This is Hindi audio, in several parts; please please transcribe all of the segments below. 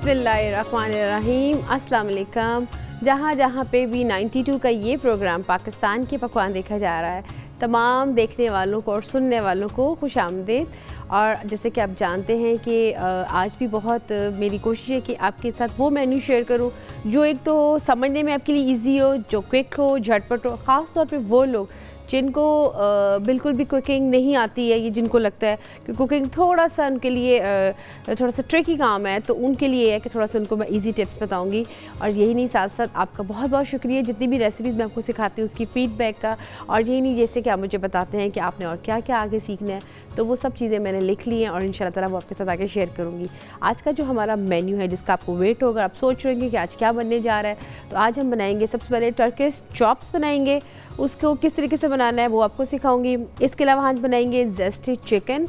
बिस्मिल्लाहिर्रहमानिर्रहीम, अस्सलाम वालेकुम। जहाँ जहाँ पे भी 92 का ये प्रोग्राम पाकिस्तान के पकवान देखा जा रहा है, तमाम देखने वालों को और सुनने वालों को खुश आमदीद। और जैसे कि आप जानते हैं कि आज भी बहुत मेरी कोशिश है कि आपके साथ वो मेन्यू शेयर करूं जो एक तो समझने में आपके लिए इजी हो, जो क्विक हो, झटपट हो। ख़ास तौर पे वो लोग जिनको बिल्कुल भी कुकिंग नहीं आती है, ये जिनको लगता है कि कुकिंग थोड़ा सा उनके लिए थोड़ा सा ट्रिकी काम है, तो उनके लिए है कि थोड़ा सा उनको मैं इजी टिप्स बताऊंगी। और यही नहीं, साथ साथ आपका बहुत बहुत शुक्रिया जितनी भी रेसिपीज़ मैं आपको सिखाती हूँ उसकी फ़ीडबैक का। और यही नहीं, जैसे कि आप मुझे बताते हैं कि आपने और क्या क्या आगे सीखना है, तो वो सब चीज़ें मैंने लिख ली हैं और इंशाल्लाह ताला वो आपके साथ आगे शेयर करूँगी। आज का जो हमारा मेन्यू है, जिसका आपको वेट होगा, आप सोच रहे होंगे कि आज क्या बनने जा रहा है, तो आज हम बनाएंगे सबसे पहले टर्किश चॉप्स बनाएंगे। उसको किस तरीके से बनाना है वो आपको सिखाऊंगी। इसके अलावा आज बनाएंगे ज़ेस्टी चिकन,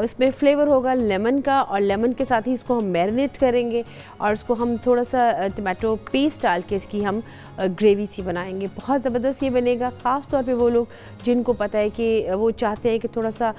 इसमें फ्लेवर होगा लेमन का, और लेमन के साथ ही इसको हम मैरिनेट करेंगे और उसको हम थोड़ा सा टमाटो पेस्ट डाल के इसकी हम ग्रेवी सी बनाएंगे। बहुत ज़बरदस्त ये बनेगा। ख़ास तौर पे वो लोग जिनको पता है कि वो चाहते हैं कि थोड़ा सा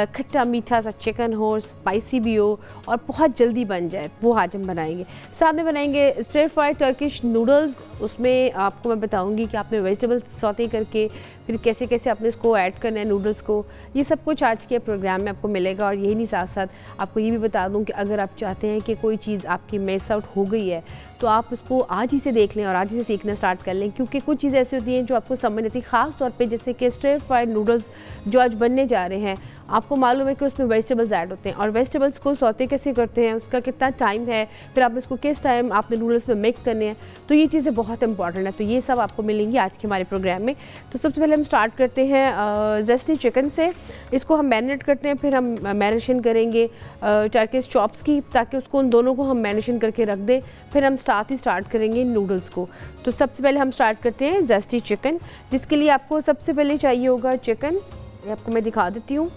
खट्टा मीठा सा चिकन हो, स्पाइसी भी हो और बहुत जल्दी बन जाए, वो आज हम बनाएंगे। साथ में बनाएंगे स्टर फ्राई टर्किश नूडल्स। उसमें आपको मैं बताऊंगी कि आपने वेजिटेबल सौते करके फिर कैसे कैसे आपने इसको ऐड करना है नूडल्स को। ये सब कुछ आज के प्रोग्राम में आपको मिलेगा। और यही नहीं, साथ साथ आपको ये भी बता दूं कि अगर आप चाहते हैं कि कोई चीज़ आपकी मिस आउट हो गई है तो आप उसको आज ही से देख लें और आज ही से सीखना स्टार्ट कर लें, क्योंकि कुछ चीज़ें ऐसी होती हैं जो आपको समझ नहीं आती। ख़ास तौर पे जैसे कि स्टर फ्राइड नूडल्स जो आज बनने जा रहे हैं, आपको मालूम है कि उसमें वेजिटेबल्स ऐड होते हैं और वेजिटेबल्स को सौते कैसे करते हैं, उसका कितना टाइम है, फिर आप इसको किस टाइम आपने नूडल्स में मिक्स करने हैं, तो ये चीज़ें बहुत इंपॉर्टेंट है। तो ये सब आपको मिलेंगी आज के हमारे प्रोग्राम में। तो सबसे पहले हम स्टार्ट करते हैं ज़ेस्टी चिकन से। इसको हम मैरिनेट करते हैं, फिर हम मैरिनेशन करेंगे टर्किश चॉप्स की, ताकि उसको उन दोनों को हम मैरिनेशन करके रख दें। फिर हम स्टार्ट करेंगे नूडल्स को। तो सबसे पहले हम स्टार्ट करते हैं ज़ेस्टी चिकन, जिसके लिए आपको सबसे पहले चाहिए होगा चिकन। ये आपको मैं दिखा देती हूँ।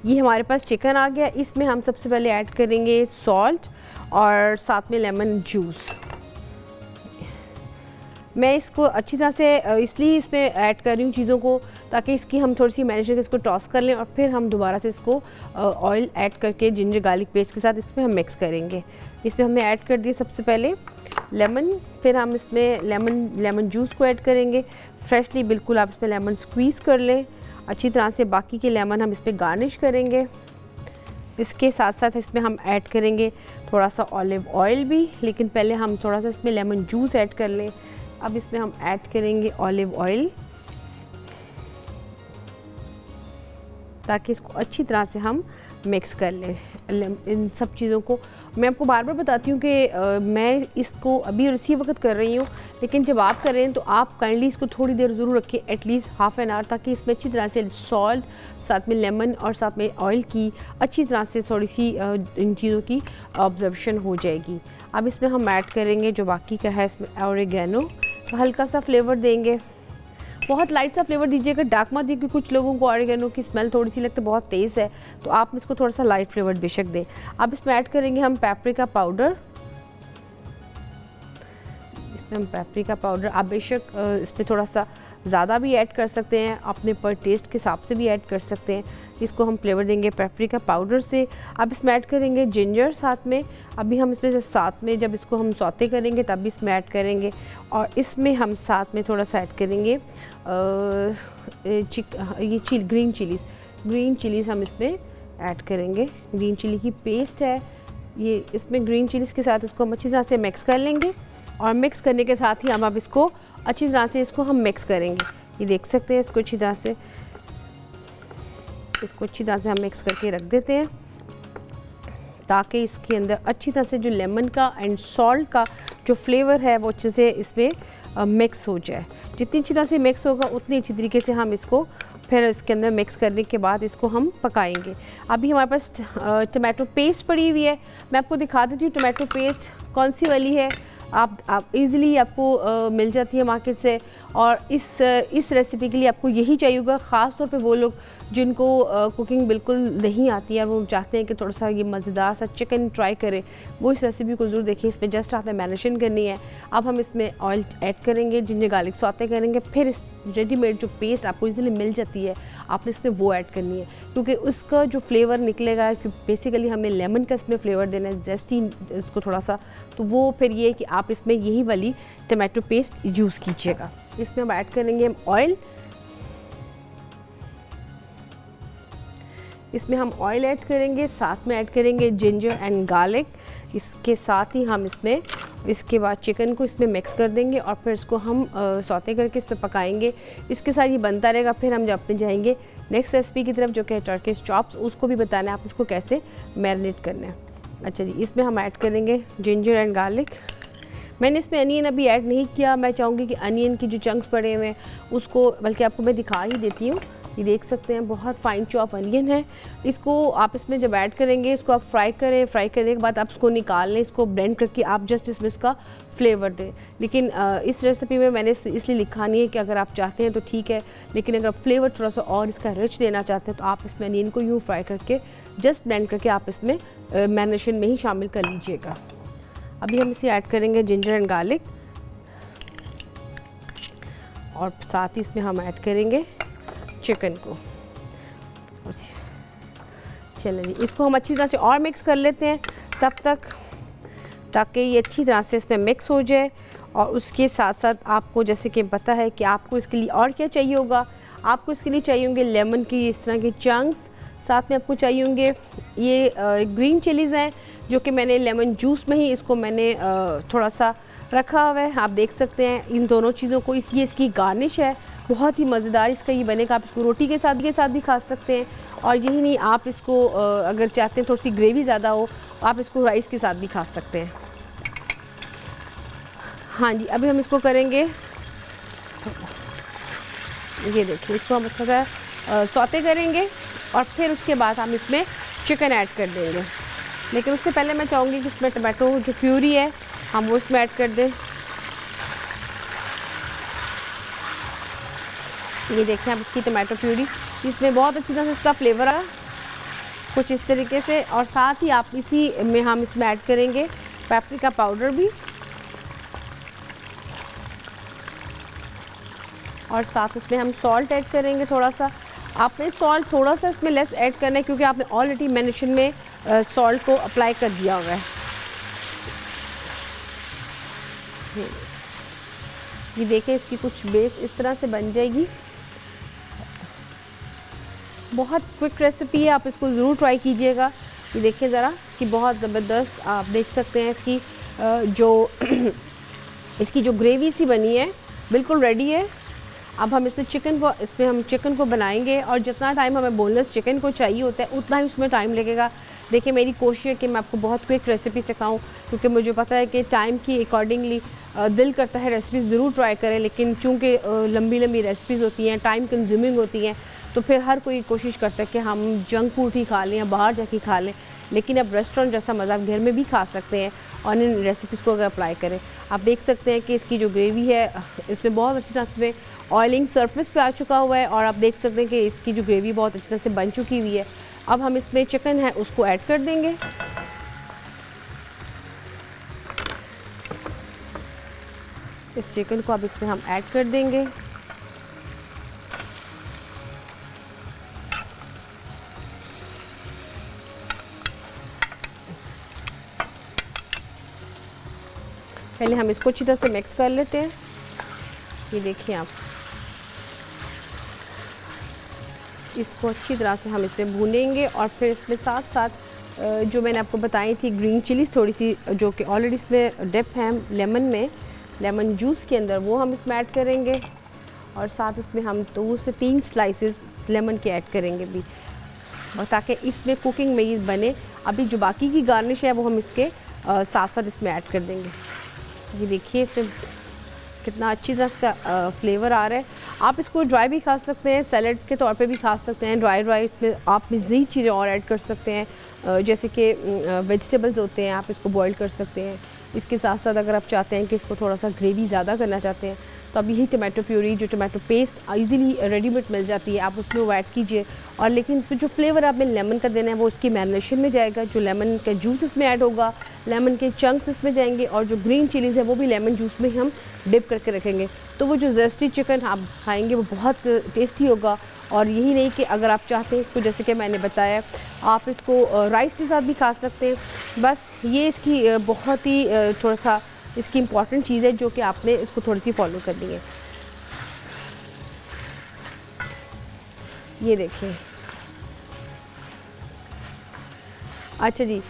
ये हमारे पास चिकन आ गया। इसमें हम सबसे पहले ऐड करेंगे सॉल्ट और साथ में लेमन जूस। मैं इसको अच्छी तरह से इसलिए इसमें ऐड कर रही हूँ चीज़ों को, ताकि इसकी हम थोड़ी सी मैरिनेशन इसको टॉस कर लें और फिर हम दोबारा से इसको ऑयल ऐड करके जिंजर गार्लिक पेस्ट के साथ इसमें हम मिक्स करेंगे। इसमें हमने ऐड कर दिया सबसे पहले लेमन, फिर हम इसमें लेमन जूस को ऐड करेंगे। फ्रेशली बिल्कुल आप इसमें लेमन स्क्वीज़ कर लें अच्छी तरह से। बाकी के लेमन हम इस पर गार्निश करेंगे। इसके साथ साथ इसमें हम ऐड करेंगे थोड़ा सा ऑलिव ऑयल भी, लेकिन पहले हम थोड़ा सा इसमें लेमन जूस ऐड कर लें। अब इसमें हम ऐड करेंगे ऑलिव ऑयल, ताकि इसको अच्छी तरह से हम मिक्स कर लें इन सब चीज़ों को। मैं आपको बार बार बताती हूँ कि मैं इसको अभी उसी वक्त कर रही हूँ, लेकिन जब आप कर रहे हैं तो आप काइंडली इसको थोड़ी देर ज़रूर रखें, एटलीस्ट हाफ़ एन आवर, ताकि इसमें अच्छी तरह से सॉल्ट, साथ में लेमन और साथ में ऑयल की अच्छी तरह से थोड़ी सी इन चीज़ों की ऑब्जर्वेशन हो जाएगी। अब इसमें हम ऐड करेंगे जो बाकी का है, इसमें ऑरिगेनो, तो हल्का सा फ्लेवर देंगे। बहुत लाइट सा फ्लेवर दीजिएगा, डार्क मत दीजिए, कुछ लोगों को ऑरिगेनो की स्मेल थोड़ी सी लगती है बहुत तेज़ है, तो आप इसको थोड़ा सा लाइट फ्लेवर बेशक दें। अब इसमें ऐड करेंगे हम पेपरिका पाउडर। इसमें हम पेपरिका पाउडर, आप बेशक इसमें थोड़ा सा ज़्यादा भी ऐड कर सकते हैं, अपने पर टेस्ट के हिसाब से भी ऐड कर सकते हैं। इसको हम फ्लेवर देंगे पेपरिका पाउडर से। अब इसमें ऐड करेंगे जिंजर साथ में। अभी हम इसमें से साथ में जब इसको हम सौते करेंगे तब भी इसमें ऐड करेंगे, और इसमें हम साथ में थोड़ा सा ऐड करेंगे ये ग्रीन चिलीज़ हम इसमें ऐड करेंगे। ग्रीन चिली की पेस्ट है ये, इसमें ग्रीन चिलीज़ के साथ इसको हम अच्छी तरह से मिक्स कर लेंगे। और मिक्स करने के साथ ही हम अब इसको अच्छी तरह से इसको हम मिक्स करेंगे। ये देख सकते हैं, इसको अच्छी तरह से हम मिक्स करके रख देते हैं, ताकि इसके अंदर अच्छी तरह से जो लेमन का एंड सॉल्ट का जो फ्लेवर है वो अच्छे से इसमें मिक्स हो जाए। जितनी अच्छी तरह से मिक्स होगा उतनी अच्छी तरीके से हम इसको फिर इसके अंदर मिक्स करने के बाद इसको हम पकाएंगे। अभी हमारे पास टमाटो पेस्ट पड़ी हुई है, मैं आपको दिखा देती हूँ टमाटो पेस्ट कौन सी वाली है। आप इजीली आपको मिल जाती है मार्केट से। और इस रेसिपी के लिए आपको यही चाहिए होगा, ख़ास तौर पे वो लोग जिनको कुकिंग बिल्कुल नहीं आती है, वो चाहते हैं कि थोड़ा सा ये मज़ेदार सा चिकन ट्राई करें, वो इस रेसिपी को ज़रूर देखिए। इसमें जस्ट आपने मैरिनेशन करनी है। अब हम इसमें ऑयल ऐड करेंगे, जिंजर गार्लिक सौते करेंगे, फिर इस रेडीमेड जो पेस्ट आपको इजीली मिल जाती है आपने इसमें वो ऐड करनी है, क्योंकि उसका जो फ्लेवर निकलेगा, बेसिकली हमें लेमन का इसमें फ्लेवर देना है, जेस्टी इसको थोड़ा सा, तो वो फिर ये है कि आप इसमें यही वाली टमाटो पेस्ट यूज़ कीजिएगा। इसमें हम ऐड करेंगे ऑयल, इसमें हम ऑयल ऐड करेंगे, साथ में ऐड करेंगे जिंजर एंड गार्लिक। इसके साथ ही हम इसमें इसके बाद चिकन को इसमें मिक्स कर देंगे और फिर इसको हम सौते करके इस पर पकाएंगे। इसके साथ ये बनता रहेगा। फिर हम जब अपने जाएंगे नेक्स्ट रेसिपी की तरफ, जो कि है टर्किश चॉप्स, उसको भी बताना है आप इसको कैसे मैरिनेट करना है। अच्छा जी, इसमें हम ऐड करेंगे जिंजर एंड गार्लिक। मैंने इसमें अनियन अभी ऐड नहीं किया, मैं चाहूँगी कि अनियन की जो चंक्स पड़े हुए हैं उसको, बल्कि आपको मैं दिखा ही देती हूँ, ये देख सकते हैं बहुत फाइन चॉप अनियन है। इसको आप इसमें जब ऐड करेंगे इसको आप फ्राई करें, फ्राई करने के बाद आप इसको निकाल लें, इसको ब्लेंड करके आप जस्ट इसमें उसका फ्लेवर दें। लेकिन इस रेसिपी में मैंने इसलिए लिखा नहीं है कि अगर आप चाहते हैं तो ठीक है, लेकिन अगर आप फ्लेवर थोड़ा सा और इसका रिच देना चाहते हैं तो आप इसमें अनियन को यूँ फ्राई करके जस्ट ब्लेंड करके आप इसमें मैरिनेशन में ही शामिल कर लीजिएगा। अभी हम इसे ऐड करेंगे जिंजर एंड गार्लिक और साथ ही इसमें हम ऐड करेंगे चिकन को। चलिए जी, इसको हम अच्छी तरह से और मिक्स कर लेते हैं तब तक, ताकि ये अच्छी तरह से इसमें मिक्स हो जाए। और उसके साथ साथ आपको जैसे कि पता है कि आपको इसके लिए और क्या चाहिए होगा, आपको इसके लिए चाहिए होंगे लेमन की इस तरह के चंक्स, साथ में आपको चाहिए होंगे ये ग्रीन चिलीज़ हैं, जो कि मैंने लेमन जूस में ही इसको मैंने थोड़ा सा रखा हुआ है। आप देख सकते हैं इन दोनों चीज़ों को, ये इसकी गार्निश है, बहुत ही मज़ेदार इसका ये बनेगा। आप इसको रोटी के साथ भी खा सकते हैं, और यही नहीं, आप इसको अगर चाहते हैं थोड़ी सी ग्रेवी ज़्यादा हो, आप इसको राइस के साथ भी खा सकते हैं। हाँ जी, अभी हम इसको करेंगे, ये देखिए, इसको हम थोड़ा सौते करेंगे और फिर उसके बाद हम इसमें चिकन ऐड कर देंगे। लेकिन उससे पहले मैं चाहूँगी कि इसमें टमाटो जो प्यूरी है हम वो इसमें ऐड कर दें। ये देखें आप इसकी टमाटो प्यूरी, इसमें बहुत अच्छी तरह से इसका फ्लेवर आ कुछ इस तरीके से। और साथ ही आप इसी में हम इसमें ऐड करेंगे पेपरिका पाउडर भी, और साथ इसमें हम सॉल्ट ऐड करेंगे थोड़ा सा। आपने सॉल्ट थोड़ा सा इसमें लेस ऐड करना है, क्योंकि आपने ऑलरेडी मैरिनेशन में सॉल्ट को अप्लाई कर दिया हुआ है। ये देखें, इसकी कुछ बेस इस तरह से बन जाएगी। बहुत क्विक रेसिपी है, आप इसको ज़रूर ट्राई कीजिएगा। ये देखिए ज़रा, इसकी बहुत ज़बरदस्त आप देख सकते हैं इसकी इसकी जो ग्रेवी सी बनी है बिल्कुल रेडी है। अब हम इसमें चिकन को बनाएंगे, और जितना टाइम हमें बोनलेस चिकन को चाहिए होता है उतना ही उसमें टाइम लगेगा। देखिए, मेरी कोशिश है कि मैं आपको बहुत क्विक रेसिपी सिखाऊं, क्योंकि मुझे पता है कि टाइम की अकॉर्डिंगली दिल करता है रेसिपीज़ ज़रूर ट्राई करें, लेकिन चूँकि लंबी रेसिपीज़ होती हैं, टाइम कंज्यूमिंग होती हैं, तो फिर हर कोई कोशिश करता है कि हम जंक फूड ही खा लें या बाहर जाके खा लें। लेकिन अब रेस्टोरेंट जैसा मज़ा आप घर में भी खा सकते हैं, और इन रेसिपीज़ को अगर अप्लाई करें। आप देख सकते हैं कि इसकी जो ग्रेवी है इसमें बहुत अच्छी तरह से ऑयलिंग सरफेस पे आ चुका हुआ है, और आप देख सकते हैं कि इसकी जो ग्रेवी बहुत अच्छी तरह से बन चुकी हुई है। अब हम इसमें चिकन है उसको ऐड कर देंगे। इस चिकन को अब इसमें हम ऐड कर देंगे। पहले हम इसको अच्छी तरह से मिक्स कर लेते हैं। ये देखिए आप, इसको अच्छी तरह से हम इसमें भूनेंगे, और फिर इसमें साथ साथ जो मैंने आपको बताई थी ग्रीन चिलीज़ थोड़ी सी, जो कि ऑलरेडी इसमें डिप है लेमन जूस के अंदर, वो हम इसमें ऐड करेंगे। और साथ इसमें हम 2 से 3 स्लाइसेस लेमन के ऐड करेंगे भी, और ताकि इसमें कुकिंग में ये बने। अभी जो बाकी की गार्निश है वो हम इसके साथ साथ इसमें ऐड कर देंगे। ये देखिए, इसमें कितना अच्छी तरह इसका फ्लेवर आ रहा है। आप इसको ड्राई भी खा सकते हैं, सैलड के तौर पे भी खा सकते हैं। ड्राई इसमें आप मज़ीद चीज़ें और ऐड कर सकते हैं, जैसे कि वेजिटेबल्स होते हैं, आप इसको बॉईल कर सकते हैं, इसके साथ साथ अगर आप चाहते हैं कि इसको थोड़ा सा ग्रेवी ज़्यादा करना चाहते हैं तो अब यही टमाटो प्यूरी, जो टमाटो पेस्ट इजीली रेडीमेड मिल जाती है, आप उसमें वो ऐड कीजिए। और लेकिन इसमें जो फ्लेवर आपने लेमन का देना है वो उसकी मैरिनेशन में जाएगा। जो लेमन का जूस इसमें ऐड होगा, लेमन के चंक्स इसमें जाएंगे, और जो ग्रीन चिलीज़ है वो भी लेमन जूस में हम डिप करके रखेंगे। तो वो जो ज़ेस्टी चिकन आप खाएँगे वो बहुत टेस्टी होगा। और यही नहीं कि अगर आप चाहते हैं इसको, जैसे कि मैंने बताया, आप इसको राइस के साथ भी खा सकते हैं। बस ये इसकी बहुत ही थोड़ा सा इसकी इम्पॉर्टेंट चीज़ है जो कि आपने इसको थोड़ी सी फॉलो करनी है। ये देखिए। अच्छा जी,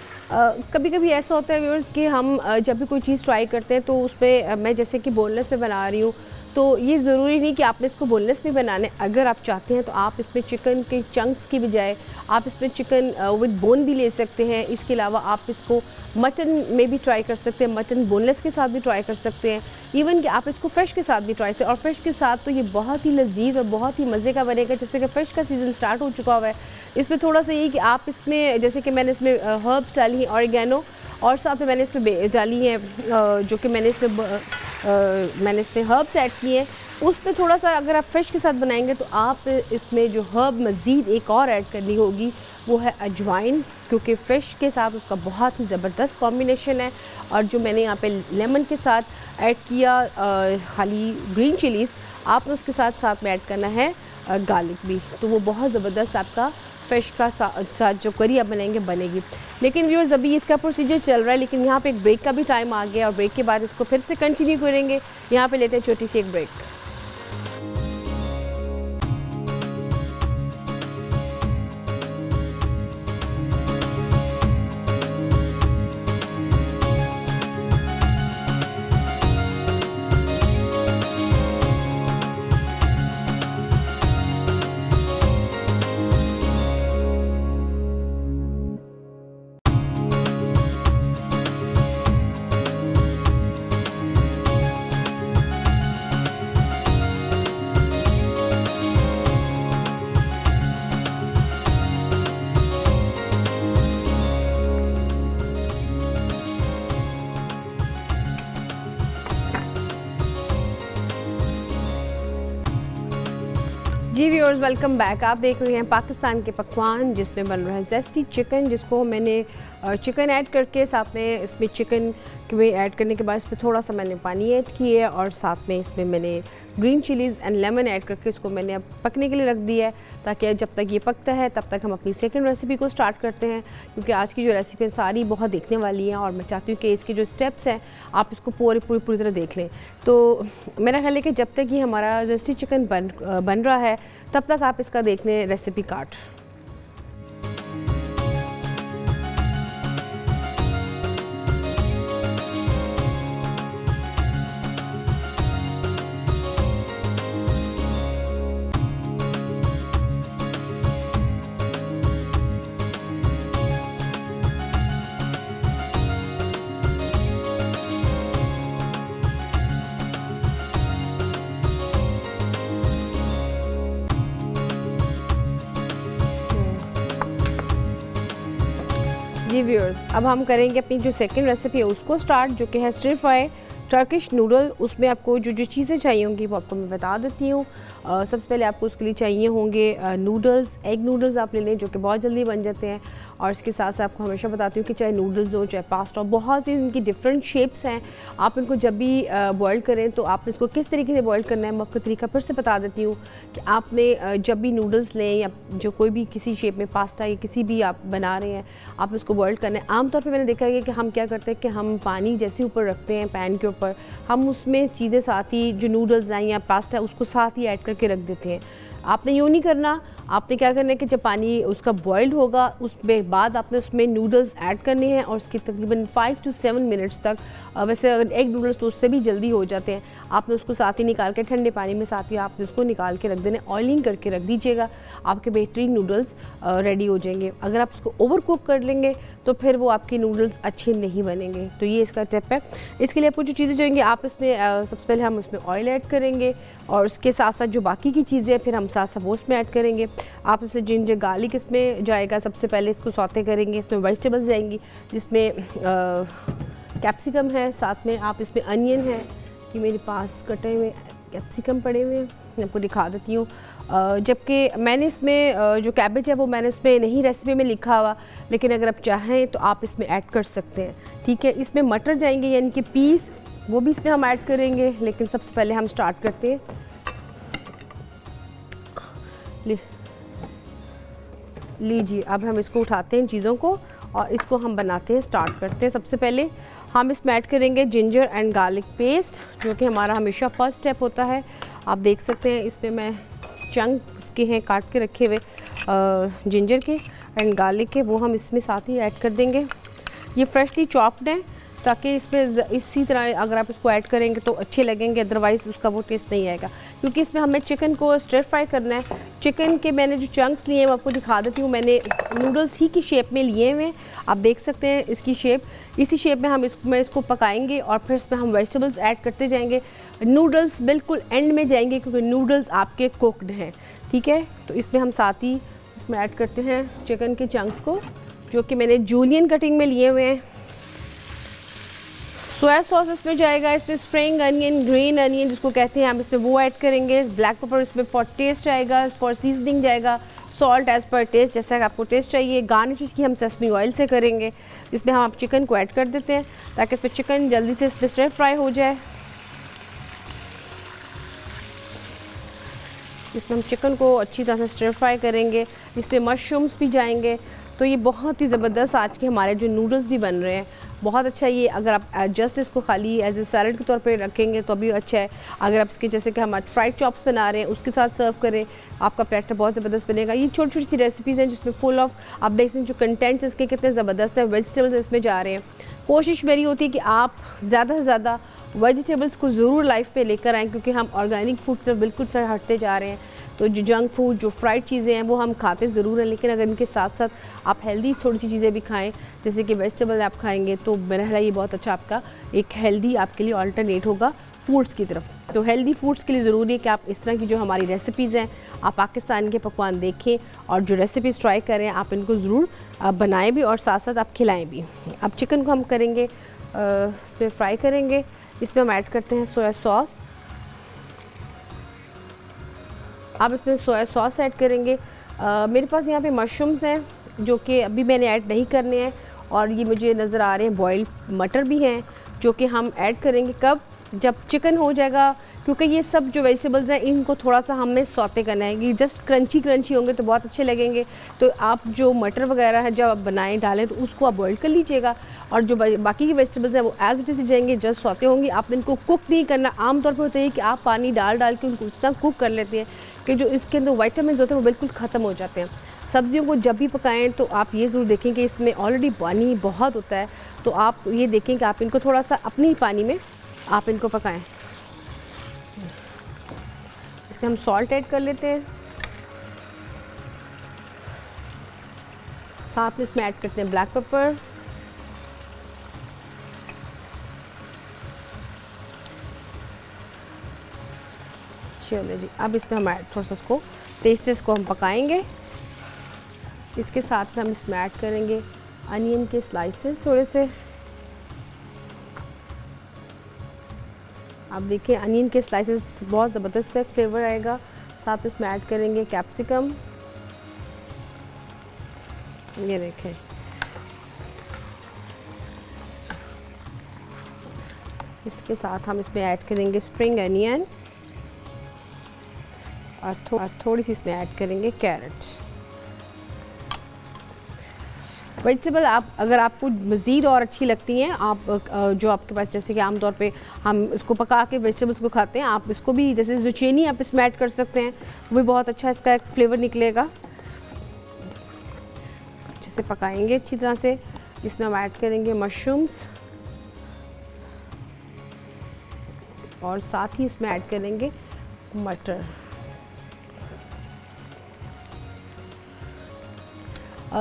कभी कभी ऐसा होता है व्यूअर्स कि हम जब भी कोई चीज़ ट्राई करते हैं तो उस पर मैं जैसे कि बोनलेस में बना रही हूँ, तो ये ज़रूरी नहीं कि आपने इसको बोनलेस में बनाना है। अगर आप चाहते हैं तो आप इसमें चिकन के चंक्स की बजाय आप इसमें चिकन विद बोन भी ले सकते हैं। इसके अलावा आप इसको मटन में भी ट्राई कर सकते हैं, मटन बोनलेस के साथ भी ट्राई कर सकते हैं, इवन कि आप इसको फ़िश के साथ भी ट्राई करें। और फ़िश के साथ तो ये बहुत ही लजीज और बहुत ही मज़े का बनेगा। जैसे कि फ़िश का सीज़न स्टार्ट हो चुका हुआ है, इसमें थोड़ा सा ये कि आप इसमें, जैसे कि मैंने इसमें हर्ब्स डाली हैं, ऑरिगेनो, और साथ में मैंने इसमें डाली हैं जो कि मैंने इसमें हर्ब्स ऐड किए हैं। उसमें थोड़ा सा अगर आप फ़िश के साथ बनाएंगे तो आप इसमें जो हर्ब मज़ीद एक और ऐड करनी होगी वो है अजवाइन, क्योंकि फ़िश के साथ उसका बहुत ही ज़बरदस्त कॉम्बिनेशन है। और जो मैंने यहाँ पे लेमन के साथ ऐड किया खाली ग्रीन चिलीज़, आपने उसके साथ में ऐड करना है गार्लिक भी, तो वो बहुत ज़बरदस्त आपका फ़िश का साथ जो करी आप बनाएंगे बनेगी। लेकिन व्यूअर्स अभी इसका प्रोसीजर चल रहा है, लेकिन यहाँ पे एक ब्रेक का भी टाइम आ गया और ब्रेक के बाद इसको फिर से कंटिन्यू करेंगे। यहाँ पे लेते हैं छोटी सी एक ब्रेक। जी व्यूअर्स, वेलकम बैक। आप देख रहे हैं पाकिस्तान के पकवान जिसमें बन रहा है ज़ेस्टी चिकन, जिसको मैंने चिकन ऐड करके साथ में इसमें चिकन में ऐड करने के बाद इस पर थोड़ा सा मैंने पानी ऐड किया है और साथ में इसमें मैंने green chillies and lemon add करके इसको मैंने अब पकने के लिए रख दिया है, ताकि जब तक ये पकता है तब तक हम अपनी सेकंड रेसिपी को स्टार्ट करते हैं। क्योंकि आज की जो रेसिपी सारी बहुत देखने वाली हैं और मैं चाहती हूँ कि इसके जो स्टेप्स हैं आप इसको पूरी तरह देख लें। तो मेरा ख्याल है कि जब तक ये हमारा ज़ेस्टी चिकन बन रहा है तब तक आप इसका देख लें रेसिपी कार्ड। जी व्यूअर्स, अब हम करेंगे अपनी जो सेकंड रेसिपी है उसको स्टार्ट, जो कि है स्टिर फ्राई टर्किश नूडल। उसमें आपको जो चीज़ें चाहिए होंगी वो आपको मैं बता देती हूँ। सबसे पहले आपको उसके लिए चाहिए होंगे नूडल्स, एग नूडल्स आप ले लें जो कि बहुत जल्दी बन जाते हैं। और इसके साथ साथ आपको हमेशा बताती हूँ कि चाहे नूडल्स हो चाहे पास्ता हो, बहुत सी इनकी डिफरेंट शेप्स हैं। आप इनको जब भी बॉयल करें तो आप इसको किस तरीके से बॉयल करना है मैं आपको तरीका फिर से बता देती हूँ कि आपने जब भी नूडल्स लें या जो कोई भी किसी शेप में पास्ता या किसी भी आप बना रहे हैं आप इसको बॉयल करना है। आमतौर पर मैंने देखा है कि हम क्या करते हैं कि हम पानी जैसे ऊपर रखते हैं पैन के ऊपर, हम उसमें चीज़ें साथ ही जो नूडल्स हैं या पास्ता उसको साथ ही ऐड करके रख देते हैं। आपने यूँ नहीं करना, आपने क्या करना है कि जब पानी उसका बॉइल्ड होगा उसके बाद आपने उसमें नूडल्स ऐड करने हैं और उसकी तकरीबन 5 से 7 मिनट्स तक, वैसे अगर एग नूडल्स तो उससे भी जल्दी हो जाते हैं, आपने उसको साथ ही निकाल के ठंडे पानी में साथ ही आपने उसको निकाल के रख देना, ऑयलिंग करके रख दीजिएगा, आपके बेहतरीन नूडल्स रेडी हो जाएंगे। अगर आप उसको ओवर कुक कर लेंगे तो फिर वो आपके नूडल्स अच्छे नहीं बनेंगे। तो ये इसका टिप है। इसके लिए आपको जो चीज़ें चाहिए आप इसमें सबसे पहले हम उसमें ऑयल ऐड करेंगे और उसके साथ साथ जो बाकी की चीज़ें फिर हम साथ साथ वो उसमें ऐड करेंगे। आप इसमें जिंजर गार्लिक इसमें जाएगा, सबसे पहले इसको सौते करेंगे, इसमें वेजिटेबल्स जाएंगी जिसमें कैप्सिकम है, साथ में आप इसमें अनियन है, ये मेरे पास कटे हुए कैप्सिकम पड़े हुए हैं, मैं आपको दिखा देती हूँ। जबकि मैंने इसमें जो कैबेज है वो मैंने इसमें नहीं रेसिपी में लिखा हुआ, लेकिन अगर आप चाहें तो आप इसमें ऐड कर सकते हैं। ठीक है, इसमें मटर जाएंगे यानी कि पीस, वो भी इसमें हम ऐड करेंगे, लेकिन सबसे पहले हम स्टार्ट करते हैं। लीजिए, अब हम इसको उठाते हैं चीज़ों को और इसको हम बनाते हैं, स्टार्ट करते हैं। सबसे पहले हम इसमें ऐड करेंगे जिंजर एंड गार्लिक पेस्ट, जो कि हमारा हमेशा फर्स्ट स्टेप होता है। आप देख सकते हैं इसमें मैं चंक्स के हैं काट के रखे हुए जिंजर के एंड गार्लिक के, वो हम इसमें साथ ही ऐड कर देंगे। ये फ्रेशली चॉप्ड है, ताकि इसमें इसी तरह अगर आप इसको ऐड करेंगे तो अच्छे लगेंगे, अदरवाइज़ उसका वो टेस्ट नहीं आएगा, क्योंकि इसमें हमें चिकन को स्टर फ्राई करना है। चिकन के मैंने जो चंक्स लिए हैं मैं आपको दिखा देती हूँ, मैंने नूडल्स ही की शेप में लिए हुए हैं, आप देख सकते हैं इसकी शेप। इसी शेप में हम इसको पकाएंगे और फिर इसमें हम वेजिटेबल्स ऐड करते जाएंगे। नूडल्स बिल्कुल एंड में जाएंगे, क्योंकि नूडल्स आपके कुक्ड हैं। ठीक है, तो इसमें हम साथ ही इसमें ऐड करते हैं चिकन के चंक्स को, जो कि मैंने जूलियन कटिंग में लिए हुए हैं। सोया सॉस इसमें जाएगा, इसमें स्प्रिंग अनियन, ग्रीन अनियन जिसको कहते हैं, हम इसमें वो ऐड करेंगे। ब्लैक पेपर इसमें फॉर टेस्ट आएगा, फॉर सीजनिंग जाएगा। सॉल्ट एज़ पर टेस्ट, जैसा कि आपको टेस्ट चाहिए। गार्निश इसकी हम सेसमी ऑयल से करेंगे, इसमें हम आप चिकन को ऐड कर देते हैं ताकि इसमें चिकन जल्दी से इसमें स्टर फ्राई हो जाए। इसमें हम चिकन को अच्छी तरह से स्टर फ्राई करेंगे। इसमें मशरूम्स भी जाएंगे, तो ये बहुत ही ज़बरदस्त आज के हमारे जो नूडल्स भी बन रहे हैं, बहुत अच्छा। ये अगर आप जस्ट इसको खाली एज ए सैलड के तौर पे रखेंगे तो भी अच्छा है। अगर आप इसके जैसे कि हम आज फ्राइड चॉप्स बना रहे हैं उसके साथ सर्व करें, आपका प्लेटर बहुत ज़बरदस्त बनेगा। ये छोटी छोटी सी रेसिपीज़ हैं जिसमें फुल ऑफ, आप देख सकते हैं जो कंटेंट्स इसके कितने ज़बरदस्त है। वेजिटेबल्स इसमें जा रहे हैं। कोशिश मेरी होती है कि आप ज़्यादा से ज़्यादा वेजिटेबल्स को ज़रूर लाइफ पे लेकर आएँ, क्योंकि हम ऑर्गेनिक फूड से बिल्कुल से हटते जा रहे हैं। तो जो जंक फूड, जो फ्राइड चीज़ें हैं वो हम खाते ज़रूर हैं, लेकिन अगर इनके साथ साथ आप हेल्दी थोड़ी सी चीज़ें भी खाएं, जैसे कि वेजिटेबल आप खाएंगे, तो मेरा ख्याल ये बहुत अच्छा आपका एक हेल्दी आपके लिए अल्टरनेट होगा फूड्स की तरफ। तो हेल्दी फूड्स के लिए ज़रूरी है कि आप इस तरह की जो हमारी रेसिपीज़ हैं, आप पाकिस्तान के पकवान देखें और जो रेसिपीज़ ट्राई करें, आप इनको ज़रूर बनाएँ भी और साथ साथ आप खिलाएँ भी। अब चिकन को हम करेंगे, इसमें फ्राई करेंगे। इसमें हम ऐड करते हैं सोया सॉस। आप इसमें सोया सॉस ऐड करेंगे। मेरे पास यहाँ पे मशरूम्स हैं जो कि अभी मैंने ऐड नहीं करने हैं, और ये मुझे नज़र आ रहे हैं बॉइल्ड मटर भी हैं जो कि हम ऐड करेंगे कब, जब चिकन हो जाएगा, क्योंकि ये सब जो वेजिटेबल्स हैं इनको थोड़ा सा हमें सौते करना है। ये जस्ट क्रंची क्रंची होंगे तो बहुत अच्छे लगेंगे। तो आप जो मटर वगैरह है जब आप बनाएं डालें तो उसको आप बॉइल कर लीजिएगा, और जो बाकी की वेजिटेबल्स हैं वो एज इट इज़ जाएंगे, जस्ट सौते होंगी। आपने इनको कुक नहीं करना। आमतौर पर होता है कि आप पानी डाल के उनको इतना कुक कर लेते हैं कि जो इसके अंदर वाइटामिन होते हैं वो बिल्कुल ख़त्म हो जाते हैं। सब्जियों को जब भी पकाएं तो आप ये ज़रूर देखें कि इसमें ऑलरेडी पानी बहुत होता है, तो आप ये देखें कि आप इनको थोड़ा सा अपने ही पानी में आप इनको पकाएं। इसमें हम सॉल्ट ऐड कर लेते हैं, साथ में इसमें ऐड करते हैं ब्लैक पेपर। चलिए जी, अब इसमें हम थोड़ा सा इसको तेज़ को हम पकाएंगे। इसके साथ में हम इसमें ऐड करेंगे अनियन के स्लाइसेस थोड़े से। आप देखिए अनियन के स्लाइसेस बहुत ज़बरदस्त फ्लेवर आएगा। साथ में इसमें ऐड करेंगे कैप्सिकम, ये देखें। इसके साथ हम इसमें ऐड करेंगे स्प्रिंग अनियन, और थोड़ी सी इसमें ऐड करेंगे कैरेट। वेजिटेबल आप अगर आपको मज़ीद और अच्छी लगती हैं, आप जो आपके पास, जैसे कि आमतौर पे हम इसको पका के वेजिटेबल्स को खाते हैं, आप इसको भी जैसे ज़ुचीनी आप इसमें ऐड कर सकते हैं, वो भी बहुत अच्छा इसका एक फ्लेवर निकलेगा। अच्छे से पकाएंगे अच्छी तरह से। इसमें हम ऐड करेंगे मशरूम्स, और साथ ही इसमें ऐड करेंगे मटर।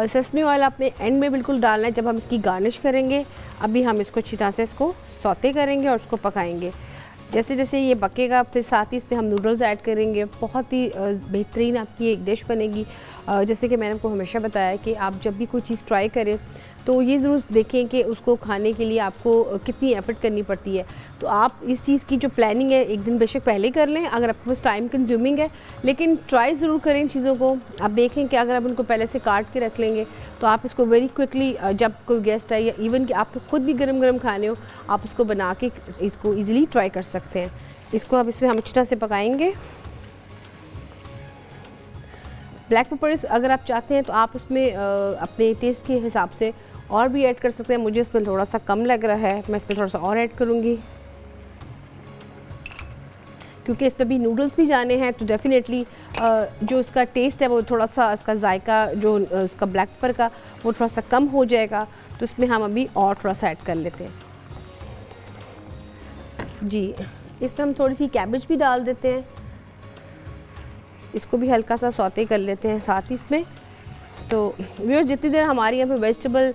सेसमी ऑयल आपने एंड में बिल्कुल डालना है जब हम इसकी गार्निश करेंगे। अभी हम इसको अच्छी तरह से इसको सौते करेंगे और उसको पकाएंगे। जैसे जैसे ये पकेगा फिर साथ ही इस पर हम नूडल्स ऐड करेंगे। बहुत ही बेहतरीन आपकी एक डिश बनेगी। जैसे कि मैंने आपको हमेशा बताया कि आप जब भी कोई चीज़ ट्राई करें तो ये ज़रूर देखें कि उसको खाने के लिए आपको कितनी एफ़र्ट करनी पड़ती है। तो आप इस चीज़ की जो प्लानिंग है एक दिन बेशक पहले कर लें अगर आपके पास टाइम कंज्यूमिंग है, लेकिन ट्राई ज़रूर करें इन चीज़ों को। आप देखें कि अगर आप उनको पहले से काट के रख लेंगे तो आप इसको वेरी क्विकली जब कोई गेस्ट आए या इवन कि आप खुद भी गरम गरम खाने हो, आप उसको बना के इसको ईज़िली ट्राई कर सकते हैं। इसको अब इसमें हम अच्छी तरह से पकाएँगे। ब्लैक पेपर्स अगर आप चाहते हैं तो आप उसमें अपने टेस्ट के हिसाब से और भी ऐड कर सकते हैं। मुझे इसमें थोड़ा सा कम लग रहा है, मैं इसमें थोड़ा सा और ऐड करूँगी क्योंकि इस पर भी नूडल्स भी जाने हैं। तो डेफ़िनेटली जो इसका टेस्ट है वो थोड़ा सा, इसका जायका जो इसका ब्लैक पेपर का वो थोड़ा सा कम हो जाएगा। तो इसमें हम अभी और थोड़ा सा ऐड कर लेते हैं जी। इसमें हम थोड़ी सी कैबेज भी डाल देते हैं, इसको भी हल्का सा सौते कर लेते हैं साथ ही इसमें। तो व्यूअर्स जितनी देर हमारी यहाँ पे वेजिटेबल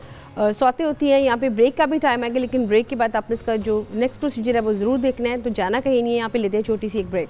सौते होती है, यहाँ पे ब्रेक का भी टाइम आएगा, लेकिन ब्रेक के बाद आपने इसका जो नेक्स्ट प्रोसीजर है वो ज़रूर देखना है। तो जाना कहीं नहीं है, यहाँ पे लेते हैं छोटी सी एक ब्रेक।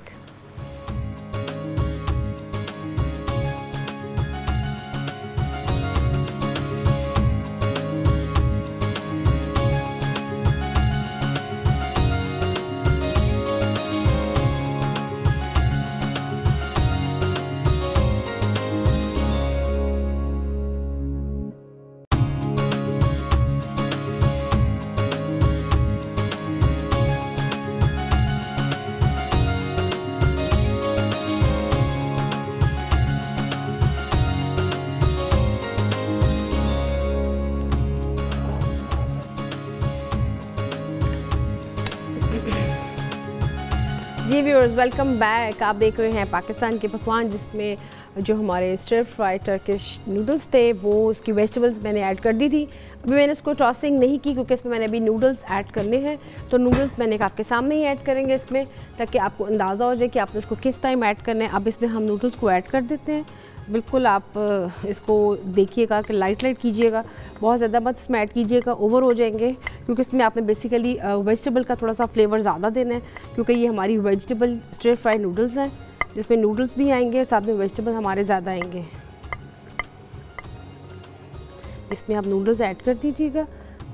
जी व्यूअर्स, वेलकम बैक। आप देख रहे हैं पाकिस्तान के पकवान, जिसमें जो हमारे स्टर फ्राई टर्किश नूडल्स थे वो उसकी वेजिटेबल्स मैंने ऐड कर दी थी। अभी मैंने इसको टॉसिंग नहीं की क्योंकि इसमें मैंने अभी नूडल्स ऐड करने हैं। तो नूडल्स मैंने आपके सामने ही ऐड करेंगे इसमें, ताकि आपको अंदाज़ा हो जाए कि आपने उसको किस टाइम ऐड करना है। अब इसमें हम नूडल्स को ऐड कर देते हैं। बिल्कुल आप इसको देखिएगा कि लाइट कीजिएगा, बहुत ज़्यादा मत इसमें ऐड कीजिएगा, ओवर हो जाएंगे, क्योंकि इसमें आपने बेसिकली वेजिटेबल का थोड़ा सा फ्लेवर ज़्यादा देना है, क्योंकि ये हमारी वेजिटेबल स्टर फ्राई नूडल्स हैं जिसमें नूडल्स भी आएंगे और साथ में वेजिटेबल हमारे ज़्यादा आएंगे। इसमें आप नूडल्स ऐड कर दीजिएगा।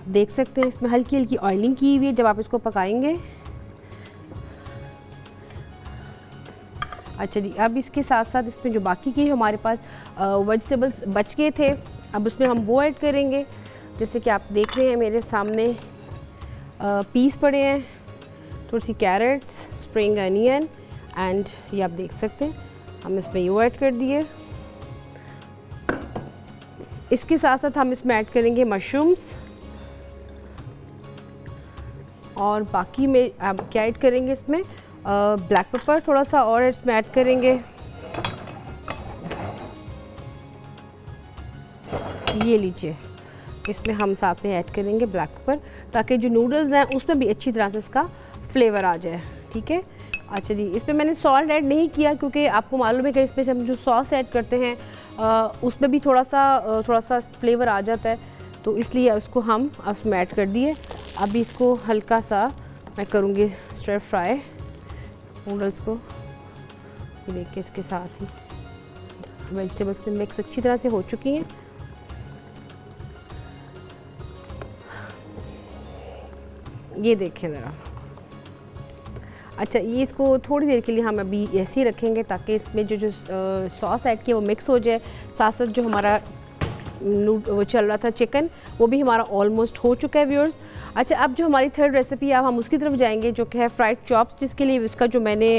देख सकते हैं इसमें हल्की हल्की ऑयलिंग की हुई है जब आप इसको पकाएंगे। अच्छा जी, अब इसके साथ साथ इसमें जो बाकी के हमारे पास वेजिटेबल्स बच गए थे, अब उसमें हम वो ऐड करेंगे। जैसे कि आप देख रहे हैं मेरे सामने पीस पड़े हैं, थोड़ी सी कैरेट्स, स्प्रिंग अनियन एंड ये आप देख सकते हैं हम इसमें ये ऐड कर दिए। इसके साथ साथ हम इसमें ऐड करेंगे मशरूम्स, और बाकी में आप क्या ऐड करेंगे इसमें ब्लैक पेपर थोड़ा सा और इसमें ऐड करेंगे। ये लीजिए, इसमें हम साथ में ऐड करेंगे ब्लैक पेपर, ताकि जो नूडल्स हैं उसमें भी अच्छी तरह से इसका फ्लेवर आ जाए। ठीक है। अच्छा जी, इसमें मैंने सॉल्ट ऐड नहीं किया क्योंकि आपको मालूम है कि इसमें हम जो सॉस ऐड करते हैं उसमें भी थोड़ा सा फ्लेवर आ जाता है, तो इसलिए उसको हम उसमें ऐड कर दिए। अभी इसको हल्का सा मैं करूँगी स्टर फ्राई नूडल्स को। देखिए इसके साथ ही वेजिटेबल्स में मिक्स अच्छी तरह से हो चुकी हैं। ये देखें ज़रा। अच्छा, ये इसको थोड़ी देर के लिए हम अभी ऐसे ही रखेंगे ताकि इसमें जो सॉस ऐड किया वो मिक्स हो जाए। साथ साथ जो हमारा वो चल रहा था चिकन, वो भी हमारा ऑलमोस्ट हो चुका है व्यूअर्स। अच्छा, अब जो हमारी थर्ड रेसिपी है अब हम उसकी तरफ जाएंगे, जो कि है फ्राइड चॉप्स, जिसके लिए उसका जो मैंने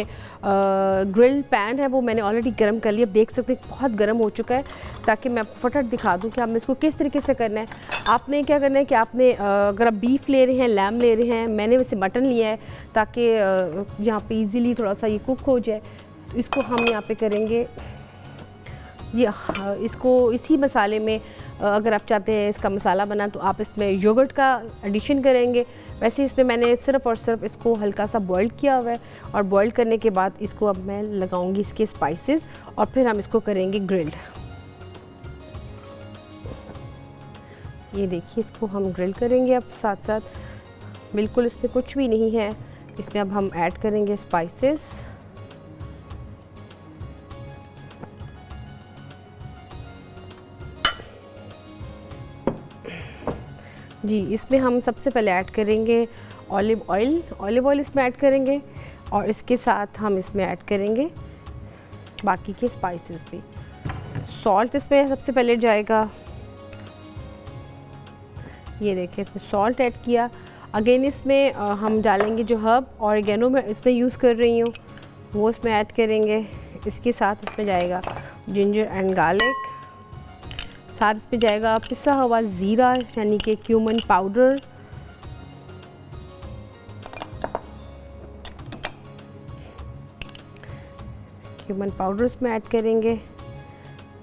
ग्रिल पैन है वो मैंने ऑलरेडी गर्म कर लिया। अब देख सकते हैं बहुत गर्म हो चुका है, ताकि मैं आपको फटाफट दिखा दूं कि हमने इसको किस तरीके से करना है। आपने क्या करना है कि आपने अगर आप बीफ ले रहे हैं, लैम ले रहे हैं, मैंने वैसे मटन लिया है ताकि यहाँ पे इजीली थोड़ा सा ये कुक हो जाए। तो इसको हम यहाँ पे करेंगे ये, इसको इसी मसाले में अगर आप चाहते हैं इसका मसाला बना तो आप इसमें योगर्ट का एडिशन करेंगे। वैसे इसमें मैंने सिर्फ़ और सिर्फ इसको हल्का सा बॉईल किया हुआ है, और बॉईल करने के बाद इसको अब मैं लगाऊंगी इसके स्पाइसेस, और फिर हम इसको करेंगे ग्रिल्ड। ये देखिए, इसको हम ग्रिल करेंगे अब साथ साथ। बिल्कुल इसमें कुछ भी नहीं है, इसमें अब हम ऐड करेंगे स्पाइसेस। जी, इसमें हम सबसे पहले ऐड करेंगे ऑलिव ऑयल इसमें ऐड करेंगे और इसके साथ हम इसमें ऐड करेंगे बाकी के स्पाइसेस भी। सॉल्ट इसमें सबसे पहले जाएगा, ये देखिए इसमें सॉल्ट ऐड किया। अगेन इसमें हम डालेंगे जो हर्ब ऑरिगेनो में इसमें यूज़ कर रही हूँ वो इसमें ऐड करेंगे। इसके साथ इसमें जाएगा जिंजर एंड गार्लिक, साथ इसमें जाएगा पिसा हुआ ज़ीरा यानी कि क्यूमन पाउडर, इसमें ऐड करेंगे।